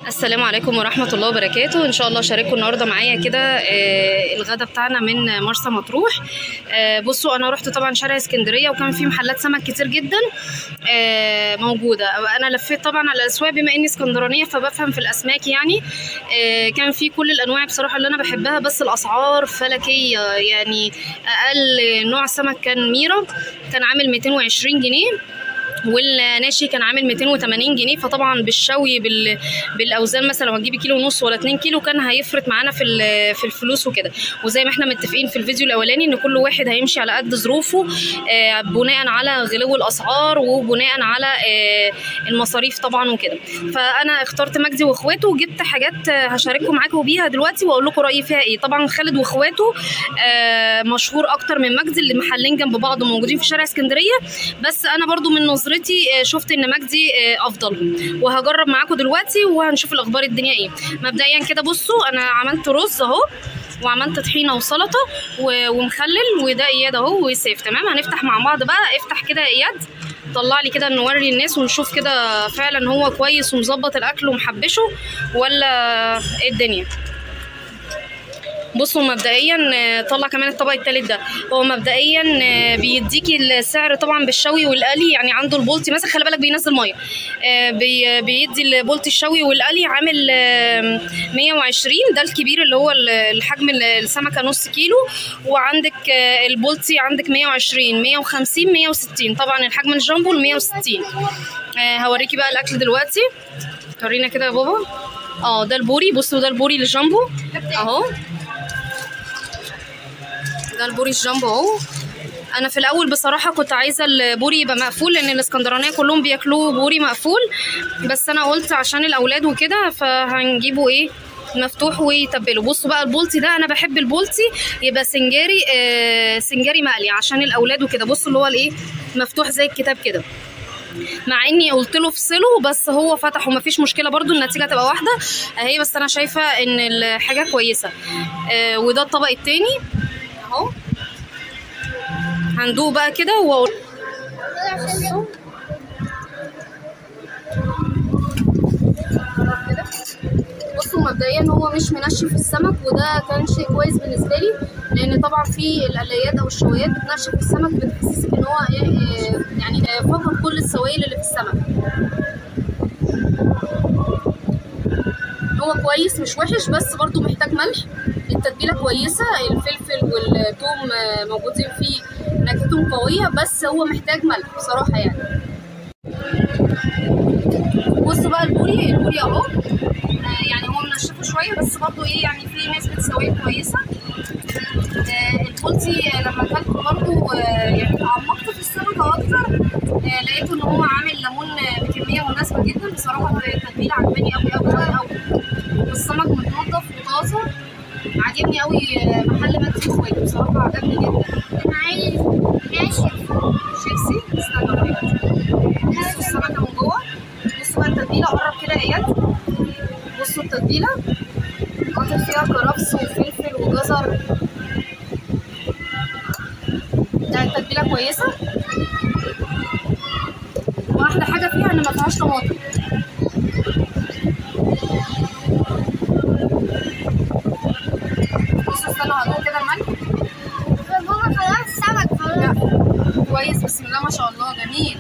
السلام عليكم ورحمة الله وبركاته. ان شاء الله شارككم النهارده معايا كده الغدا بتاعنا من مرسى مطروح. بصوا انا رحت طبعا شارع اسكندرية وكان في محلات سمك كتير جدا موجودة. انا لفيت طبعا على الاسواق بما اني اسكندرانية فبفهم في الاسماك يعني. كان في كل الانواع بصراحة اللي انا بحبها، بس الاسعار فلكية يعني. اقل نوع سمك كان ميرا كان عامل 220 جنيه، والناشي كان عامل 280 جنيه. فطبعا بالشوي بالاوزان مثلا لو هتجيبي كيلو ونص ولا 2 كيلو كان هيفرق معانا في الفلوس وكده. وزي ما احنا متفقين في الفيديو الاولاني ان كل واحد هيمشي على قد ظروفه بناء على غلو الاسعار وبناء على المصاريف طبعا وكده. فانا اخترت مجدي واخواته وجبت حاجات هشارككم معاكم بيها دلوقتي واقول لكم رايي فيها ايه. طبعا خالد واخواته مشهور اكتر من مجدي، اللي محلين جنب بعض موجودين في شارع اسكندريه، بس انا برضو من نظرتي شفت ان مجدي افضل، وهجرب معاكم دلوقتي وهنشوف الاخبار الدنيا ايه. مبدئيا كده بصوا انا عملت رز اهو، وعملت طحينه وسلطه ومخلل، وده اياد اهو وسيف. تمام، هنفتح مع بعض بقى. افتح كده يا اياد، طلع لي كده نوري الناس ونشوف كده فعلا هو كويس ومظبط الاكل ومحبشه ولا ايه الدنيا. بصوا مبدئيا طلع كمان الطبق التالت ده. هو مبدئيا بيديكي السعر طبعا بالشوي والقلي، يعني عنده البولتي مثلا خلي بالك بينزل ميه، بيدي البولتي الشوي والقلي عامل 120. ده الكبير اللي هو الحجم السمكه نص كيلو، وعندك البولتي عندك 120 150 160. طبعا الحجم الجامبو ال 160. هوريكي بقى الاكل دلوقتي. ورينا كده يا بابا. ده البوري. بصوا ده البوري الجامبو اهو، ده البوري الجامبو اهو. انا في الاول بصراحه كنت عايزه البوري يبقى مقفول لان الاسكندرانيه كلهم بياكلوه بوري مقفول، بس انا قلت عشان الاولاد وكده فهنجيبه ايه مفتوح ويتبله. بصوا بقى البولتي ده انا بحب البولتي يبقى سنجاري، سنجاري مقلي عشان الاولاد وكده. بصوا اللي هو الايه مفتوح زي الكتاب كده، مع اني قلت له افصله بس هو فتح ومفيش مشكله برضو النتيجه تبقى واحده اهي. بس انا شايفه ان الحاجه كويسه. وده الطبق التاني اهو، هندوق بقى كده واقول. بصوا مبدئيا هو مش منشف السمك، وده كان شيء كويس بالنسبه لي، لان طبعا في القلايات او الشويات بتنشف السمك بتحسسك ان هو يعني فقد كل السوائل اللي في السمك. هو كويس مش وحش، بس برضو محتاج ملح. التتبيله كويسه، الفلفل والثوم موجودين فيه نكهتهم قويه، بس هو محتاج ملح بصراحه يعني. بصوا بقى البوري اهو، يعني هو منشفه شويه بس برضو ايه يعني في نسبه سوائل كويسه. البولتي لما اكلته برضو يعني تعمقت في السمكه اكتر، لقيته ان هو عامل ليمون بكميه مناسبه جدا بصراحه. التتبيله عجباني قوي قوي قوي، والسمك متنضف وطازه. عجبني قوي محل مجدي واخواته بصراحه، عجبني جدا. انا عايز شيبسي. استنى بقى، بصوا السمكه من جوه. بصوا بقى التتبيله، قرب كده يا اياد. بصوا التتبيله حاطط فيها كرفس وفلفل وجزر. ده التتبيله كويسه، واحلى حاجه فيها ان ما فيهاش طماطم. بصوا استنوا هدوق كده الملح. بابا خلاص السمك خلاص كويس، بسم الله ما شاء الله جميل.